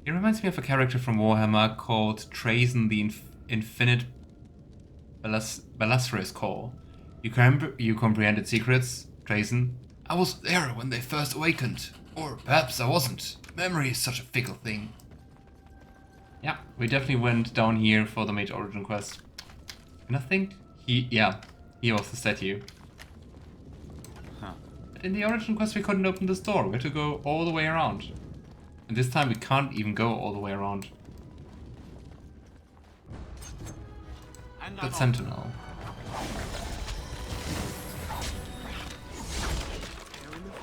He reminds me of a character from Warhammer called Trazen the Infinite Belasrius Call. You comprehended secrets, Trazen? I was there when they first awakened. Or perhaps I wasn't. Memory is such a fickle thing. Yeah, we definitely went down here for the Mage Origin quest. And I think he was the statue. Huh. But in the Origin quest we couldn't open this door. We had to go all the way around. And this time we can't even go all the way around. That sentinel.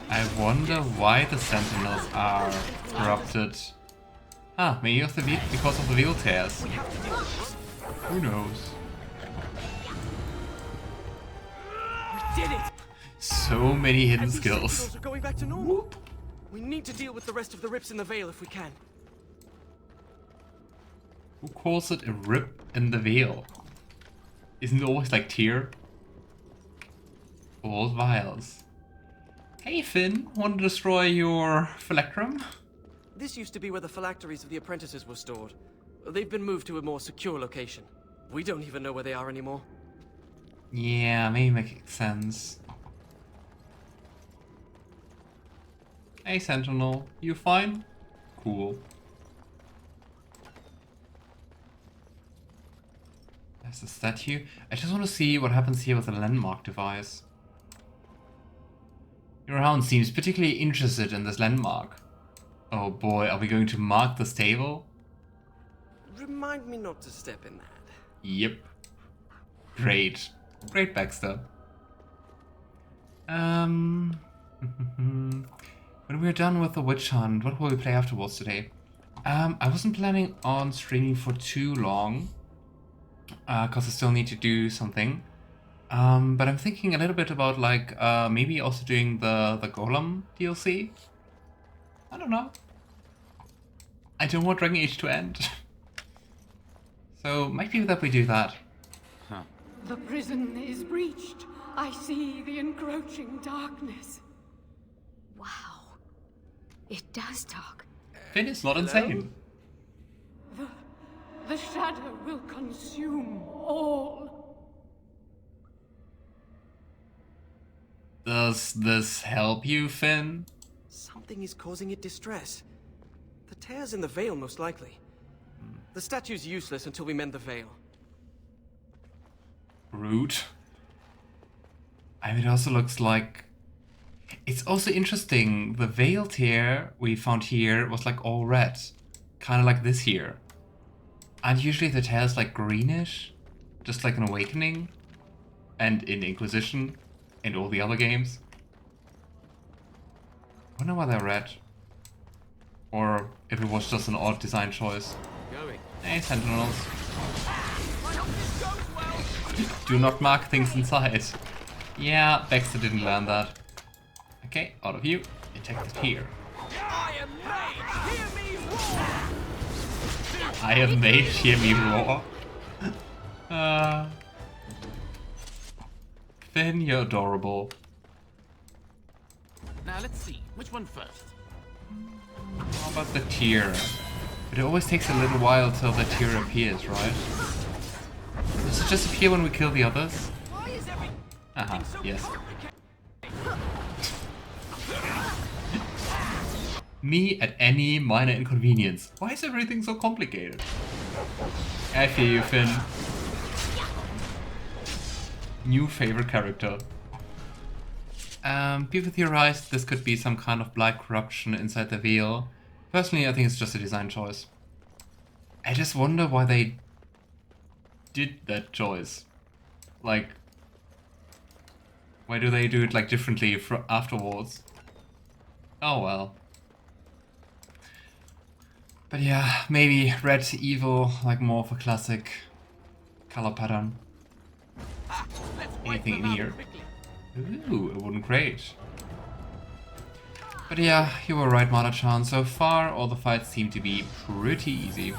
I wonder why the sentinels are corrupted. Ah, maybe because of the wheel tears. Who knows? We did it! So many hidden skills. Are going back to normal. Whoop. We need to deal with the rest of the rips in the veil if we can. Who calls it a rip in the veil? Isn't it always like tear? Old vials. Hey Finn, want to destroy your phylacterum? This used to be where the phylacteries of the apprentices were stored. They've been moved to a more secure location. We don't even know where they are anymore. Yeah, maybe makes sense. Hey Sentinel, you fine? Cool. There's a statue. I just want to see what happens here with the landmark device. Your hound seems particularly interested in this landmark. Oh boy, are we going to mark the stable? Remind me not to step in that. Yep. Great. Great, Baxter. When we're done with the witch hunt, what will we play afterwards today? I wasn't planning on streaming for too long, because I still need to do something. But I'm thinking a little bit about like maybe also doing the golem DLC. I don't know. I don't want Dragon Age to end. So might be that we do that. Huh. The prison is breached. I see the encroaching darkness. Wow. It does talk. Finn is not insane. The shadow will consume all. Does this help you, Finn? Something is causing it distress. The tears in the veil, most likely. The statue's useless until we mend the veil. Rude. I mean, it also looks like... It's also interesting, the veil tear we found here was like all red. Kind of like this here. And usually the tear is like greenish. Just like an Awakening. And in Inquisition. And all the other games. I wonder why they're red. Or if it was just an odd design choice. Hey, Sentinels. Do not mark things inside. Yeah, Baxter didn't learn that. Okay, out of you. Detected here. I am Mage! Hear me roar! I am Mage, hear me roar. Finn, you're adorable. Now let's see, which one first? How about the tear? But it always takes a little while till the tear appears, right? Does it just appear when we kill the others? Aha, yes. Me at any minor inconvenience. Why is everything so complicated? I feel you, Finn. New favorite character. People theorized this could be some kind of black corruption inside the veil. Personally, I think it's just a design choice. I just wonder why they did that choice. Like, why do they do it like differently afterwards? Oh well. But yeah, maybe red evil, like more of a classic color pattern. Anything in here? Ooh, a wooden crate. But yeah, you were right, Mana-chan. So far, all the fights seem to be pretty easy.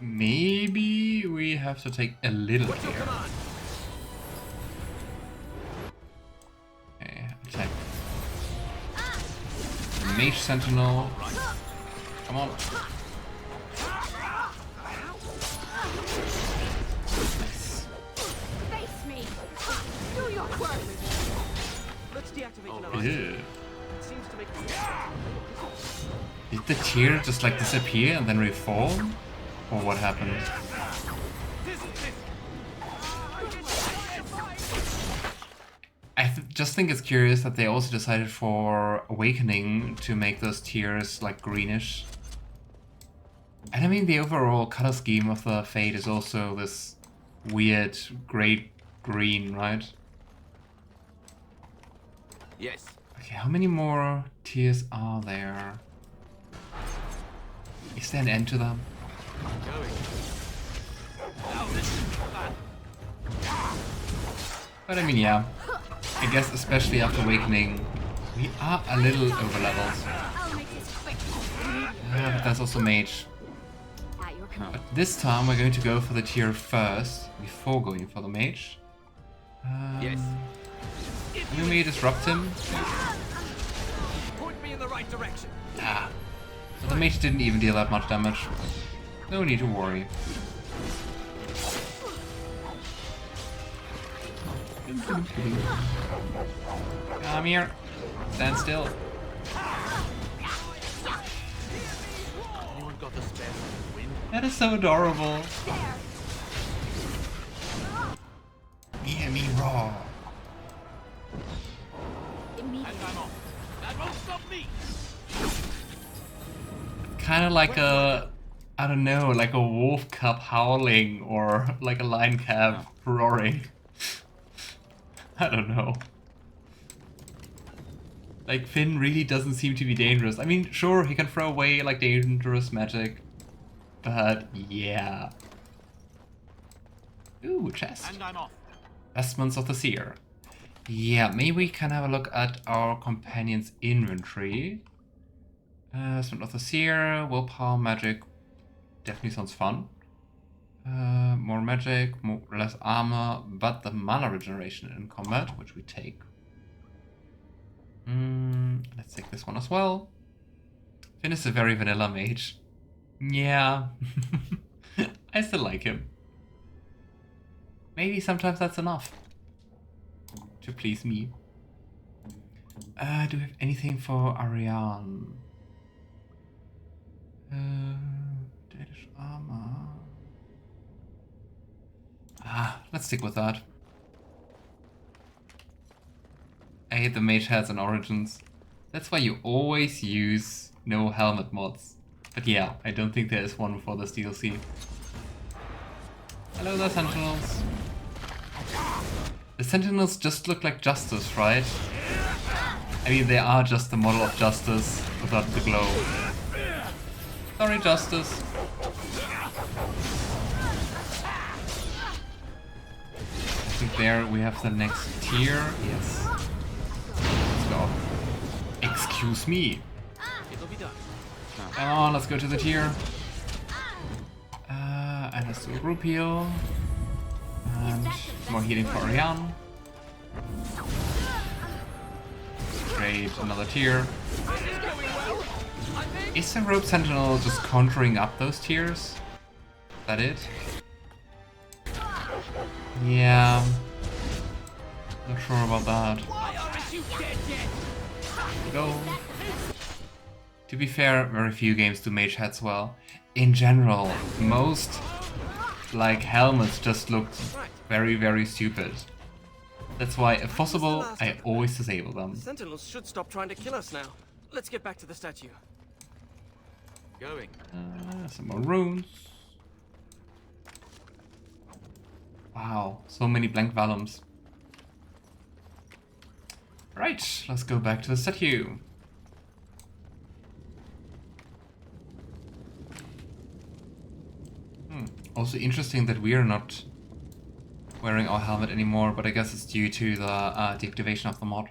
Maybe we have to take a little care. Mage Sentinel. Come on. Face me. Do your work. Let's deactivate another. Ew. It seems to make Did the tier just like disappear and then reform? Or what happened? Just think it's curious that they also decided for Awakening to make those tiers like greenish. And I mean the overall color scheme of the Fade is also this weird grey green, right? Yes. Okay, how many more tiers are there? Is there an end to them? Going. Now listen to that. But I mean, yeah. I guess especially after Awakening, we are a little over leveled. I'll make this quick. But that's also Mage. At your command. But this time we're going to go for the tier first, before going for the Mage. Yes. We may disrupt him. point me in the right direction. Ah. The Mage didn't even deal that much damage. No need to worry. Come here. Stand still. Anyone got the spare for Wynne? That is so adorable. Hear me roar. And I'm off. That won't stop me. Kind of like a, I don't know, like a wolf cub howling or like a lion cub roaring. I don't know. Like, Finn really doesn't seem to be dangerous. I mean, sure, he can throw away like dangerous magic, but yeah. Ooh, chest. And I'm off. Vestments of the Seer. Yeah, maybe we can have a look at our companion's inventory. Vestment of the Seer, willpower, magic. Definitely sounds fun. More magic, less armor, but the mana regeneration in combat, which we take. Let's take this one as well. Finn is a very vanilla mage. Yeah. I still like him. Maybe sometimes that's enough to please me. Do we have anything for Ariane? Danish armor. Let's stick with that. I hate the mage heads and origins. That's why you always use no helmet mods. But yeah, I don't think there is one for this DLC. Hello there, Sentinels. The Sentinels just look like Justice, right? I mean, they are just the model of Justice without the glow. Sorry, Justice. I think there we have the next tier. Yes. Let's go. Excuse me. It'll be done. Come on, let's go to the tier. And let's do a group heal. And more healing for Ariane. Great, another tier. Is the Rope Sentinel just conjuring up those tiers? Is that it? Yeah. Not sure about that. Go. To be fair, very few games do mage heads well. In general, most like helmets just looked very, very stupid. That's why, if possible, I always disable them. The Sentinels should stop trying to kill us now. Let's get back to the statue. Going. Some more runes. Wow, so many blank vellums. Right, let's go back to the statue. Also interesting that we are not wearing our helmet anymore, but I guess it's due to the deactivation of the mod.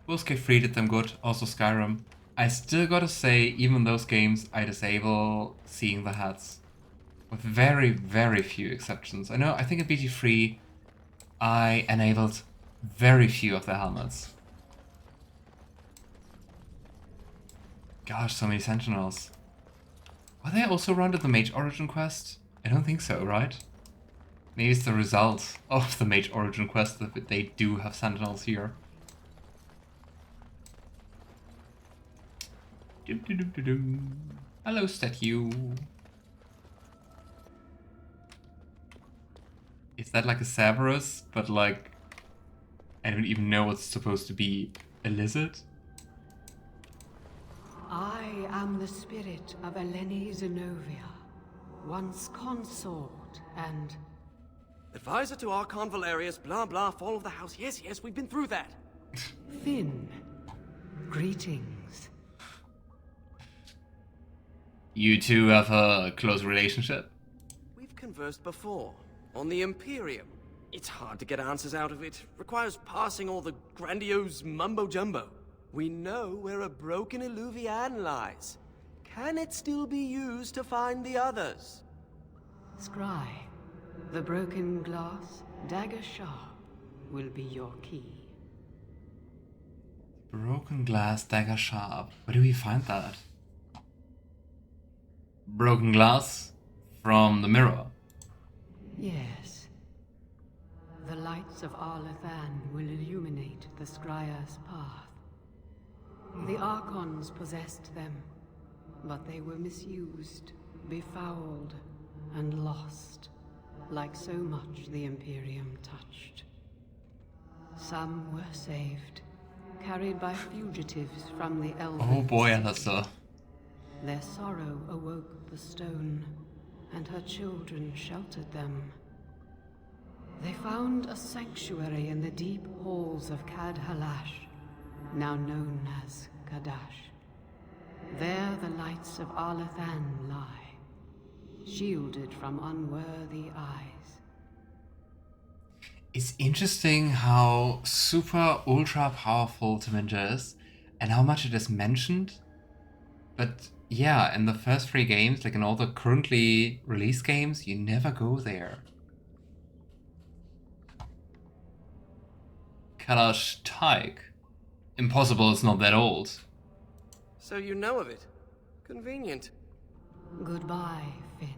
Both get free did them good, also Skyrim. I still gotta say, even those games I disable seeing the hats. With very, very few exceptions. I know, I think in BG3 I enabled very few of the helmets. Gosh, so many sentinels. Are they also around at the Mage Origin quest? I don't think so, right? Maybe it's the result of the Mage Origin quest that they do have sentinels here. Hello, statue. Is that like a Cerberus, but like I don't even know what's supposed to be a lizard? I am the spirit of Eleni Zenobia, once consort and... Advisor to Archon Valerius, blah blah, fall of the house. Yes, yes, we've been through that. Finn. Greetings. You two have a close relationship? We've conversed before, on the Imperium. It's hard to get answers out of it. Requires parsing all the grandiose mumbo-jumbo. We know where a broken Eluvian lies. Can it still be used to find the others? Scry, the broken glass, dagger sharp, will be your key. Broken glass, dagger sharp. Where do we find that? Broken glass from the mirror. Yes. The lights of Arlathan will illuminate the Scryer's path. The Archons possessed them, but they were misused, befouled, and lost, like so much the Imperium touched. Some were saved, carried by fugitives from the Elven. Oh boy, Alistair. Their sorrow awoke the stone, and her children sheltered them. They found a sanctuary in the deep halls of Cadhalash, now known as Kadash. There the lights of Arlathan lie, shielded from unworthy eyes. It's interesting how super ultra powerful Tevinter is and how much it is mentioned. But yeah, in the first 3 games, like in all the currently released games, you never go there. Kalash Taik. Impossible, it's not that old. So you know of it. Convenient. Goodbye, Finn.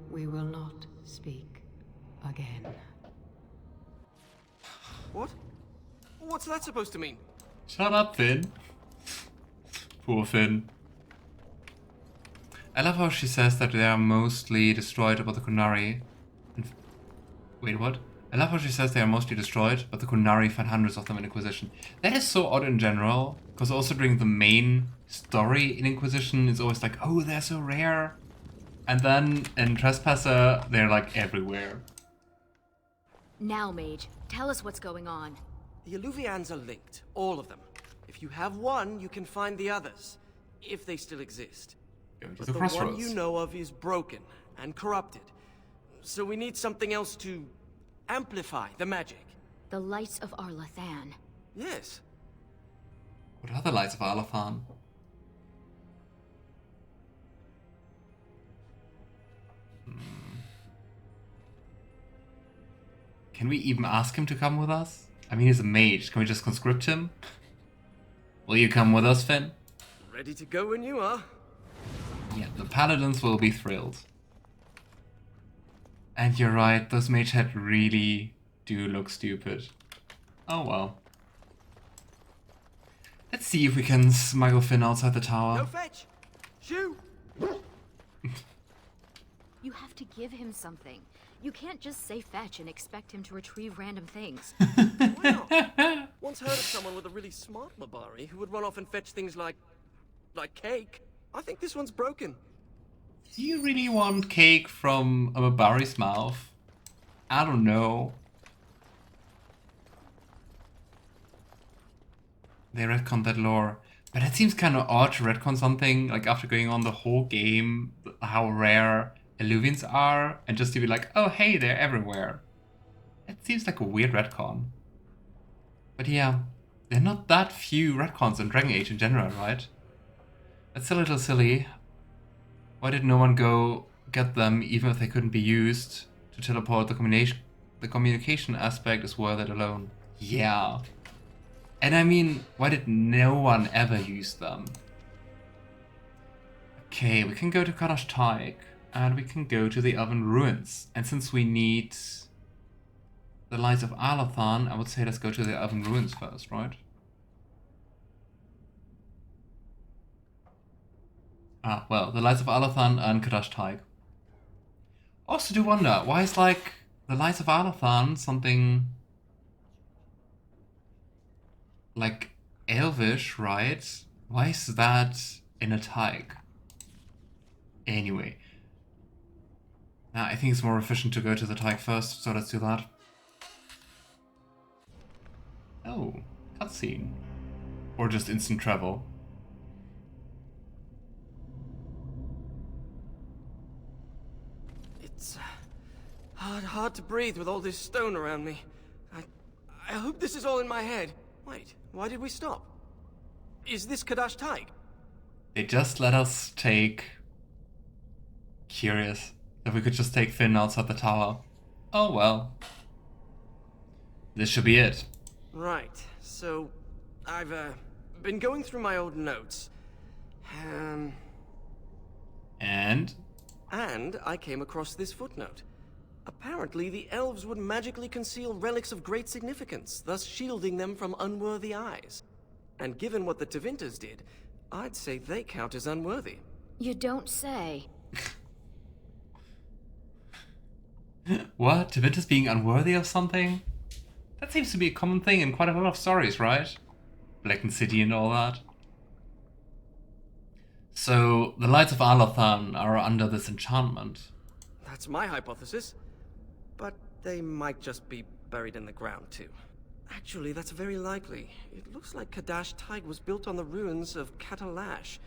We will not speak again. What? What's that supposed to mean? Shut up, Finn. Poor Finn. I love how she says that they are mostly destroyed, but the qunari... Wait, what? I love how she says they are mostly destroyed, but the qunari find hundreds of them in Inquisition. That is so odd in general, because also during the main story in Inquisition, it's always like, oh, they're so rare. And then in Trespasser, they're like everywhere. Now, Mage, tell us what's going on. The Eluvians are linked, all of them. If you have one, you can find the others, if they still exist. Going to But the the crossroads. one you know of is broken and corrupted. So we need something else to amplify the magic. The lights of Arlathan. Yes. What are the lights of Arlathan? Can we even ask him to come with us? I mean, he's a mage. Can we just conscript him? Will you come with us, Finn? Ready to go when you are. Yeah, the paladins will be thrilled. And you're right, those mage head really do look stupid. Oh well. Let's see if we can smuggle Finn outside the Go tower. fetch! Shoot! You have to give him something. You can't just say fetch and expect him to retrieve random things. Why not? Once heard of someone with a really smart Mabari who would run off and fetch things like cake. I think this one's broken. Do you really want cake from a Mabari's mouth? I don't know. They retconned that lore. But it seems kind of odd to retcon something, like after going on the whole game, how rare Eluvians are, and just to be like, oh hey, they're everywhere. It seems like a weird retcon. But yeah, there are not that few retcons in Dragon Age in general, right? That's a little silly. Why did no one go get them, even if they couldn't be used to teleport the the communication aspect is worth it alone. Yeah. And I mean, why did no one ever use them? Okay, we can go to Kadash Taik, and we can go to the Oven Ruins. And since we need the Lights of Alathan, I would say let's go to the Oven Ruins first, right? Ah, well, the Lights of Alathan and Kadash Taik. Also do wonder, why is like the Lights of Alathan something like elvish, right? Why is that in a Taik? Anyway. Now I think it's more efficient to go to the Taik first, so let's do that. Oh, cutscene. Or just instant travel. It's hard to breathe with all this stone around me. I hope this is all in my head. Wait, why did we stop? Is this Kadash Taik? They just let us take... Curious. If we could just take Finn outside the tower. Oh well. This should be it. Right, so I've been going through my old notes. And? And I came across this footnote. Apparently, the elves would magically conceal relics of great significance, thus shielding them from unworthy eyes. And given what the Tevinter did, I'd say they count as unworthy. You don't say. What? Tevinter's being unworthy of something? That seems to be a common thing in quite a lot of stories, right? Blackened City and all that. So, the Lights of Alathan are under this enchantment. That's my hypothesis. But they might just be buried in the ground, too. Actually, that's very likely. It looks like Kadash Taik was built on the ruins of Katalash.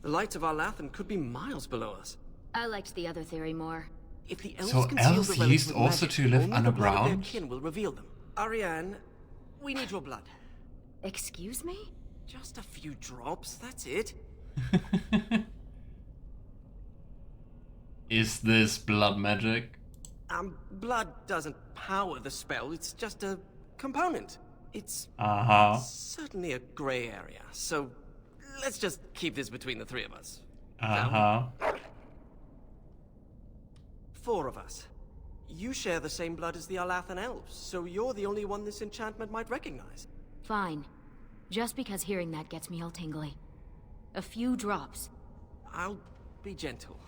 The Lights of Alathan could be miles below us. I liked the other theory more. If the elves So conceal elves the relics used with also magic, to live only the blood of their underground? kin will reveal them. Ariane, we need your blood. Excuse me? Just a few drops, that's it. Is this blood magic? Blood doesn't power the spell, it's just a component. It's certainly a gray area, so let's just keep this between the three of us. Four of us. You share the same blood as the Alathan elves, so you're the only one this enchantment might recognize. Fine. Just because hearing that gets me all tingly. A few drops. I'll be gentle.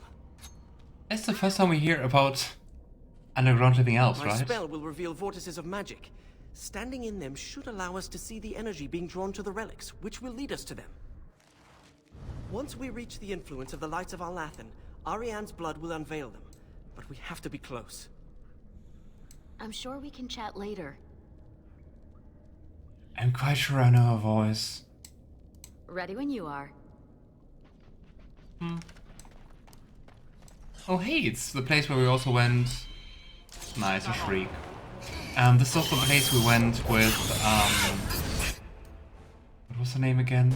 It's the first time we hear about underground living elves, My right? spell will reveal vortices of magic. Standing in them should allow us to see the energy being drawn to the relics, which will lead us to them. Once we reach the influence of the Lights of Alathan, Ariane's blood will unveil them. But we have to be close. I'm sure we can chat later. I'm quite sure I know her voice. Ready when you are. Oh hey, it's the place where we also went... Nice, a shriek. This is also the place we went with, what was her name again?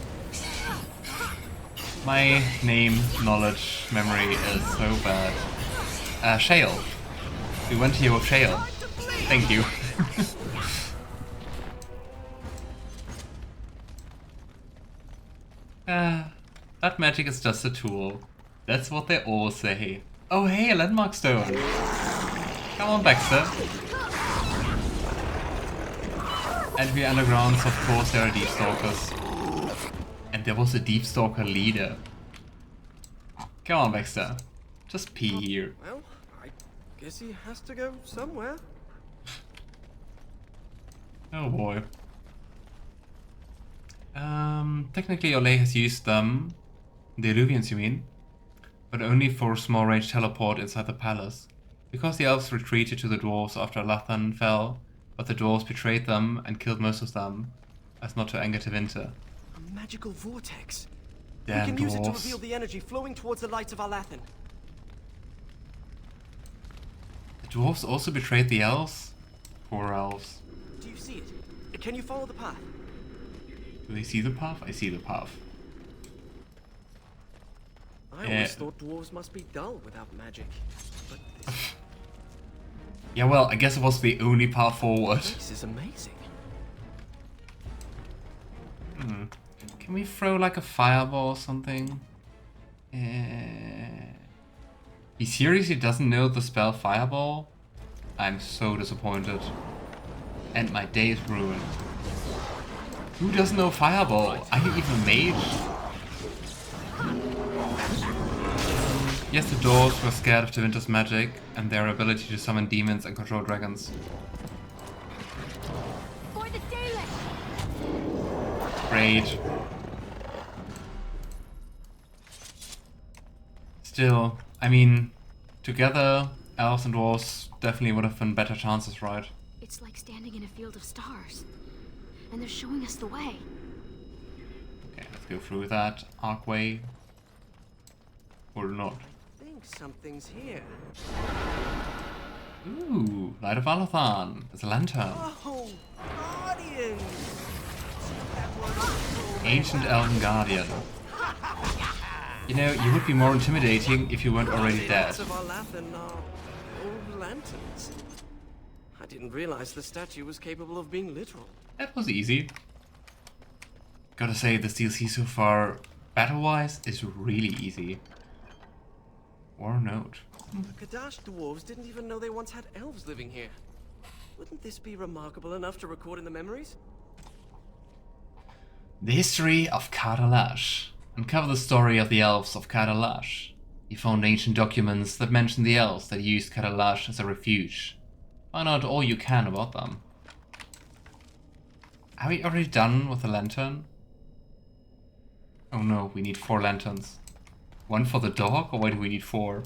My name, knowledge, memory is so bad. Shale. We went here with Shale. Thank you. That magic is just a tool. That's what they all say. Oh hey, a landmark stone. Come on, Baxter. And we undergrounds, of course, there are deep stalkers. And there was a deep stalker leader. Come on, Baxter. Just pee here. Well, I guess he has to go somewhere. Oh boy. Technically Orlais has used them, the Eluvians you mean, but only for a small range teleport inside the palace. Because the elves retreated to the dwarves after Alathan fell, but the dwarves betrayed them and killed most of them, as not to anger Tevinter. A magical vortex. Damn we can use it to dwarves. reveal the energy flowing towards the Lights of Alathan. The dwarves also betrayed the elves? Poor elves. Do you see it? Can you follow the path? Do they see the path? I see the path. I always thought dwarves must be dull without magic. But this... Yeah, well, I guess it was the only path forward. This is amazing. Can we throw like a fireball or something? He seriously doesn't know the spell fireball? I'm so disappointed. And my day is ruined. Who doesn't know fireball? Are you even a mage? Yes, the dwarves were scared of Tevinter's magic and their ability to summon demons and control dragons. For the daylight! Great. Still, I mean, together, elves and dwarves definitely would have been better chances, right? It's like standing in a field of stars. And they're showing us the way. Okay, let's go through that archway. Or not. I think something's here. Ooh, Light of Alathan. There's a lantern. Oh, Guardians! Ancient Elven Guardian. You know, you would be more intimidating if you weren't already The dead. lights of our Lathan are old lanterns. I didn't realize the statue was capable of being literal. That was easy. Gotta say, this DLC so far, battle-wise, is really easy. War note. The Kadash dwarves didn't even know they once had elves living here. Wouldn't this be remarkable enough to record in the memories? The history of Kadalash. Uncover the story of the elves of Kadalash. You found ancient documents that mention the elves that used Kadalash as a refuge. Find out all you can about them. Are we already done with the lantern? Oh no, we need 4 lanterns. 1 for the dog, or why do we need 4?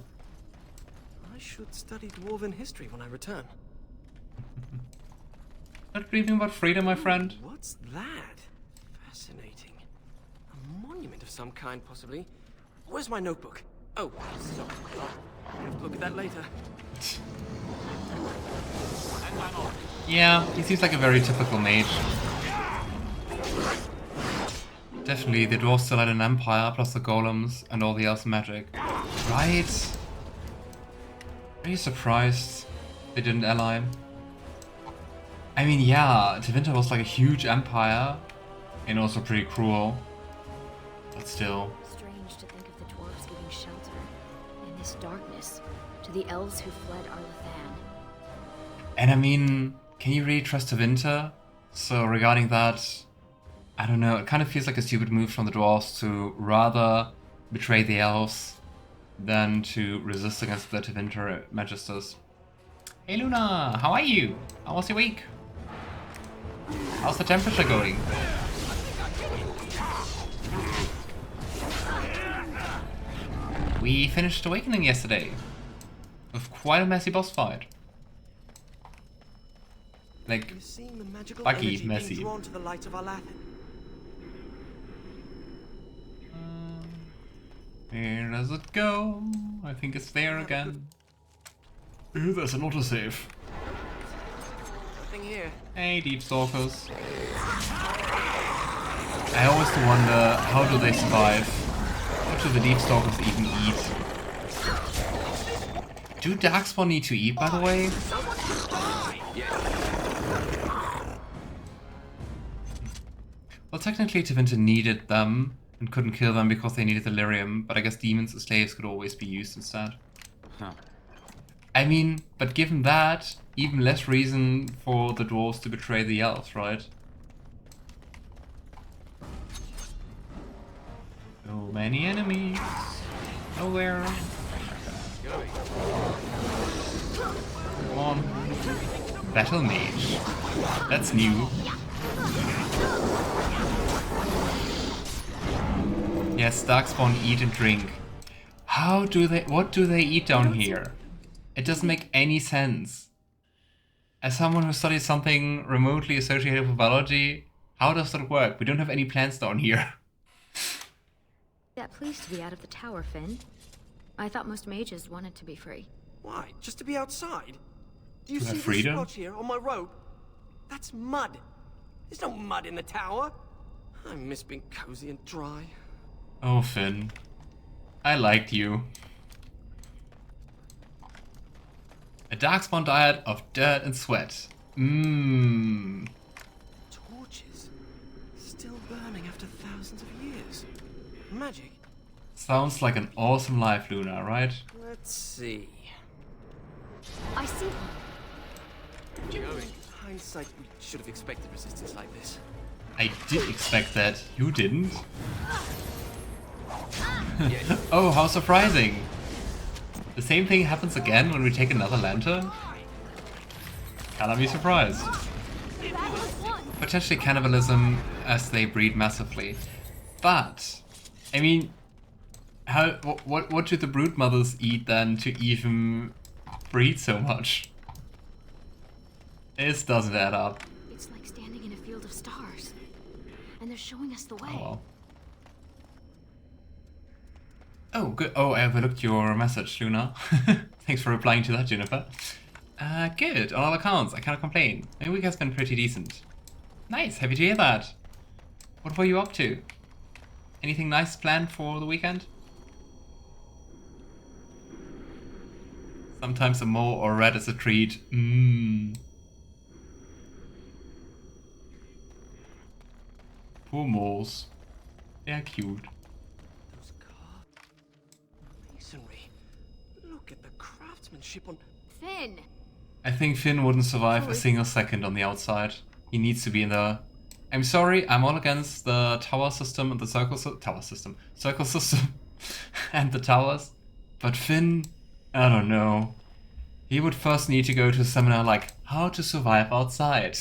I should study dwarven history when I return. Not dreaming about freedom, my friend? What's that? Fascinating. A monument of some kind, possibly. Where's my notebook? Oh, sorry. I'll have to look at that later. Yeah, he seems like a very typical mage. Definitely, the dwarves still had an empire, plus the golems and all the elves magic. Right? Are you surprised they didn't ally? I mean, yeah, Tevinter was like a huge empire, and also pretty cruel. But still. Strange to think of the dwarves giving shelter in this darkness to the elves who fled Arlathan. And I mean, can you really trust Tevinter? So regarding that, I don't know, it kind of feels like a stupid move from the dwarves to rather betray the elves than to resist against the Tevinter magisters. Hey Luna, how are you? How was your week? How's the temperature going? We finished Awakening yesterday with quite a messy boss fight. Like, You're seeing the magical buggy, energy messy. being drawn to the light of our Lathan. Where does it go? I think it's there again. Ooh, there's an autosave. Nothing here. Hey, Deep Stalkers. I always wonder, how do they survive? What do the Deep Stalkers even eat? Do Darkspawn need to eat, by the way? Well, technically Tevinter needed them and couldn't kill them because they needed delirium, but I guess demons and slaves could always be used instead. Huh. I mean, but given that, even less reason for the dwarves to betray the elves, right? So many enemies. Nowhere. Come on. Battle Mage. That's new. Yes, Darkspawn eat and drink. What do they eat down here? It doesn't make any sense. As someone who studies something remotely associated with biology, how does that work? We don't have any plants down here. That pleased to be out of the tower, Finn. I thought most mages wanted to be free. Why? Just to be outside? Do you To see have this freedom? splotch here on my robe? That's mud. There's no mud in the tower. I miss being cozy and dry. Oh, Finn. I liked you. Darkspawn diet of dirt and sweat. Mmm. Torches? Still burning after thousands of years. Magic? Sounds like an awesome life, Luna, right? Let's see. I see one. Going. Hindsight, we should have expected resistance like this. I did expect that. You didn't? Yes. Oh, how surprising! The same thing happens again when we take another lantern? Cannot be surprised. That was one. Potentially cannibalism as they breed massively. But, I mean, what do the brood mothers eat then to even breed so much? This doesn't add up. It's like standing in a field of stars. And they're showing us the way. Oh well. Oh, good. Oh, I overlooked your message, Luna. Thanks for replying to that, Jennifer. Good. On all accounts, I can't complain. My week has been pretty decent. Nice. Happy to hear that. What were you up to? Anything nice planned for the weekend? Sometimes a mole or rat is a treat. Mmm. Poor moles. They're cute. Those carved masonry. Look at the craftsmanship on. Finn! I think Finn wouldn't survive a single second on the outside. He needs to be in the... I'm sorry, I'm all against the tower system and the circle system and the towers. But Finn, I don't know. He would first need to go to a seminar like How to Survive Outside.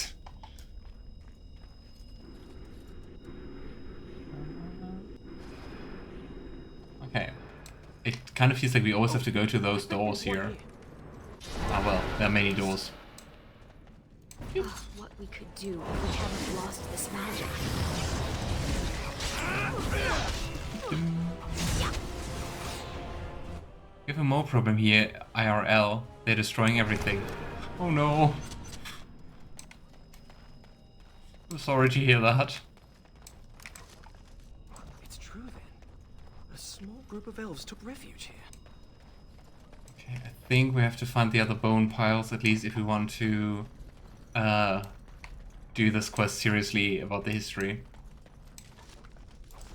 Okay. It kind of feels like we always have to go to those doors here. Ah well, there are many doors. Oh, what we could do if we hadn't lost this magic. We have a more problem here, IRL. They're destroying everything. Oh no. I'm sorry to hear that. It's true then. A small group of elves took refuge here. Okay, I think we have to find the other bone piles, at least if we want to do this quest seriously about the history.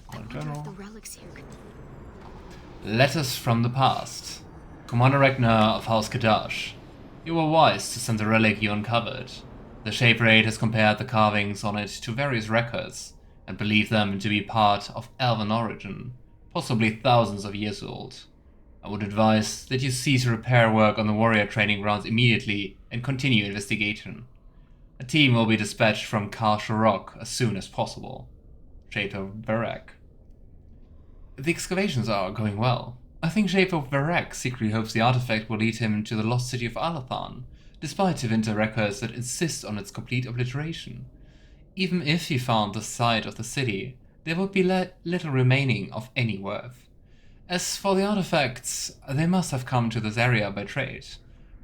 I wonder if the relics here could... Letters from the past. Commander Ragnar of House Kadash. You were wise to send the relic you uncovered. The Shape Raid has compared the carvings on it to various records, and believed them to be part of elven origin, possibly thousands of years old. I would advise that you cease repair work on the warrior training grounds immediately and continue investigation. A team will be dispatched from Kal Sharok as soon as possible. Shape of Varek. The excavations are going well. I think Shape of Varek secretly hopes the artifact will lead him to the lost city of Alathan, despite Tevinter records that insist on its complete obliteration. Even if he found the site of the city, there would be little remaining of any worth. As for the artifacts, they must have come to this area by trade.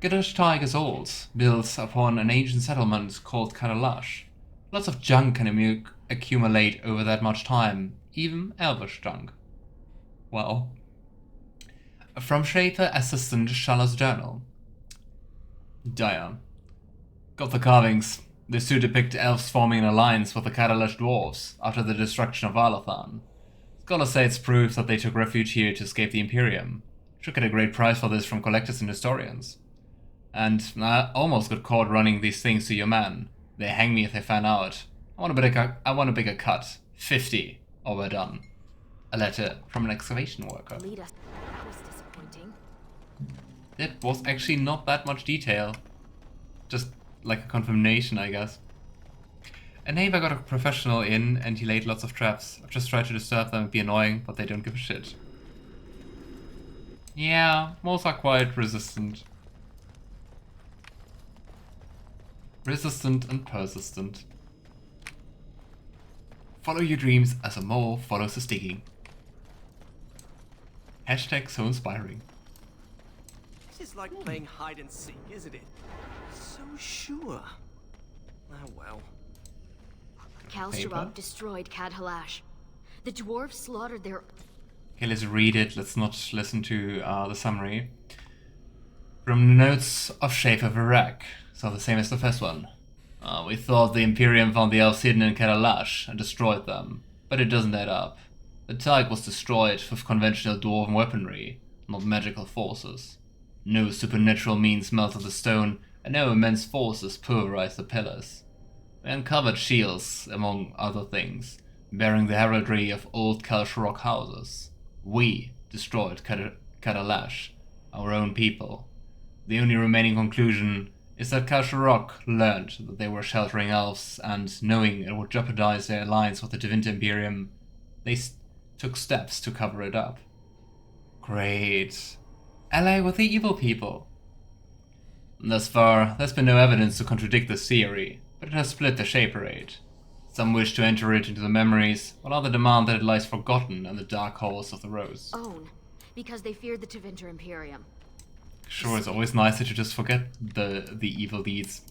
Kadash Taig is old, built upon an ancient settlement called Kadalash. Lots of junk can accumulate over that much time, even elvish junk. Well. From Shaper Assistant Shala's Journal. Dire. Got the carvings. These two depict elves forming an alliance with the Kadalash dwarves after the destruction of Alathan. Scholars say it's proof that they took refuge here to escape the Imperium. Should get a great price for this from collectors and historians. And I almost got caught running these things to your man. They hang me if they find out. I want a bigger cut. 50, or we're done. A letter from an excavation worker. That was disappointing. It was actually not that much detail. Just like a confirmation, I guess. A neighbor got a professional in and he laid lots of traps. I've just tried to disturb them and be annoying, but they don't give a shit. Yeah, most are quite resistant. Resistant and persistent. Follow your dreams as a mole follows his digging. Hashtag so inspiring. This is like playing hide and seek, isn't it? So sure. Ah well. Kal Sharok destroyed Kadhalash. The dwarves slaughtered their... Okay, let's read it. Let's not listen to the summary. From the notes of Shape of Iraq, so the same as the first one. We thought the Imperium found the elves hidden in Kadalash and destroyed them, but it doesn't add up. The Tug was destroyed with conventional dwarven weaponry, not magical forces. No supernatural means melted the stone, and no immense forces pulverized the pillars. We uncovered shields, among other things, bearing the heraldry of old Kalsharok houses. We destroyed Kadalash, our own people. The only remaining conclusion is that Kalsharok learned that they were sheltering elves, and knowing it would jeopardize their alliance with the Divinity Imperium, they took steps to cover it up. Great. Ally with the evil people. Thus far, there's been no evidence to contradict this theory, but it has split the Shaperade. Some wish to enter it into the memories, while others demand that it lies forgotten in the dark halls of the Rose. Own, because they feared the Tevinter Imperium. Sure, it's always nicer to just forget the evil deeds.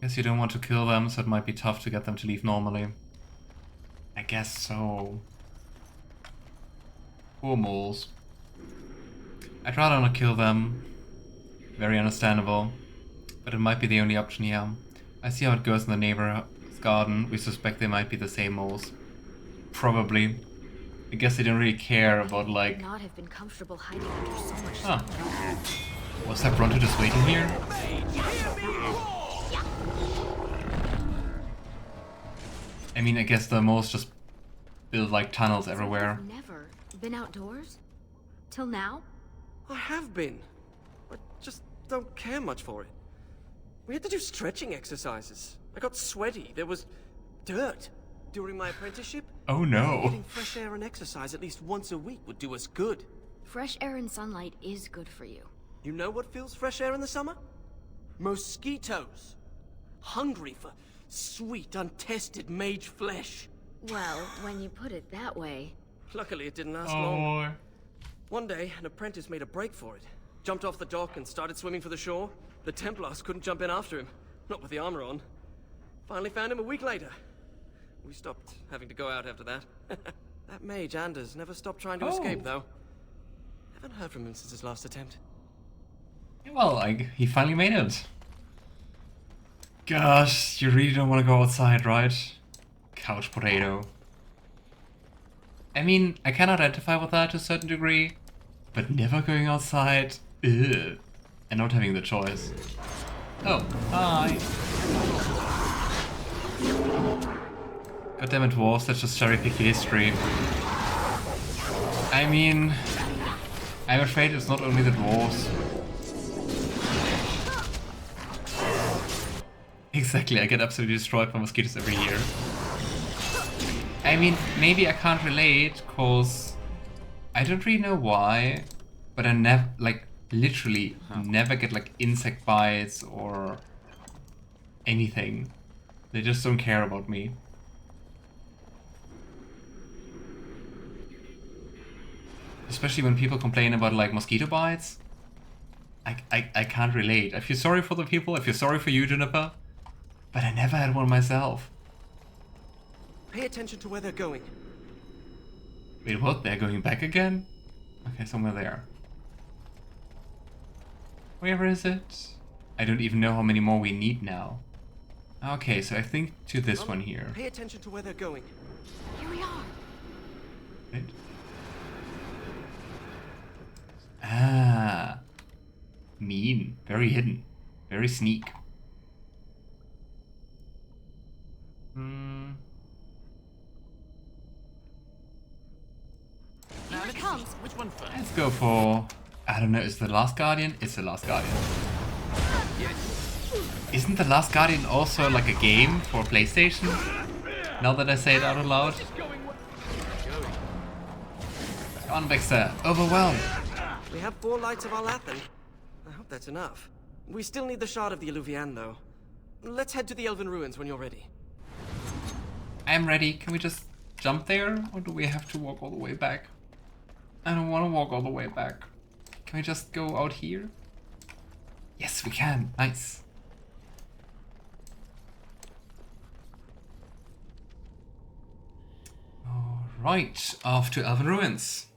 Guess you don't want to kill them, so it might be tough to get them to leave normally. I guess so. Poor moles. I'd rather not kill them. Very understandable. But it might be the only option here. I see how it goes in the neighbor's garden. We suspect they might be the same moles. Probably. I guess they don't really care about, like... Not have been comfortable hiding under so much Huh. sun. Was that Bronto just waiting here? I mean, I guess the moles just build, like, tunnels everywhere. You've never been outdoors? Till now? I have been. I just don't care much for it. We had to do stretching exercises. I got sweaty. There was dirt. During my apprenticeship, Oh no. getting fresh air and exercise at least once a week would do us good. Fresh air and sunlight is good for you. You know what fills fresh air in the summer? Mosquitoes. Hungry for sweet, untested mage flesh. Well, when you put it that way... Luckily, it didn't last long. Oh. One day, an apprentice made a break for it. Jumped off the dock and started swimming for the shore. The Templars couldn't jump in after him. Not with the armor on. Finally found him a week later. We stopped having to go out after that. That mage, Anders, never stopped trying to escape, though. Haven't heard from him since his last attempt. Well, he finally made it. Gosh, you really don't want to go outside, right? Couch potato. I mean, I can identify with that to a certain degree, but never going outside, ugh. And not having the choice. Oh, hi. Goddammit dwarves, let's just cherry pick your history. I mean, I'm afraid it's not only the dwarves. Exactly, I get absolutely destroyed by mosquitoes every year. I mean, maybe I can't relate, cause I don't really know why, but I never, like, literally never get, like, insect bites or anything. They just don't care about me. Especially when people complain about, like, mosquito bites. I can't relate. I feel sorry for the people, I feel sorry for you, Juniper, but I never had one myself. Pay attention to where they're going. Wait, what? They're going back again? Okay, somewhere there. Where is it? I don't even know how many more we need now. Okay, so I think to this one here. Pay attention to where they're going. Here we are. Right? Ah. Mean. Very hidden. Very sneak. Here it comes. Which one first? Let's go for... I don't know, is the Last Guardian? It's the Last Guardian. Isn't the Last Guardian also like a game for PlayStation? Now that I say it out loud. Come on, Baxter. Overwhelm. We have 4 lights of Alathan. I hope that's enough. We still need the shard of the Eluvian, though. Let's head to the Elven Ruins when you're ready. I'm ready. Can we just jump there? Or do we have to walk all the way back? I don't want to walk all the way back. Can we just go out here? Yes, we can. Nice. Right, off to Elven Ruins.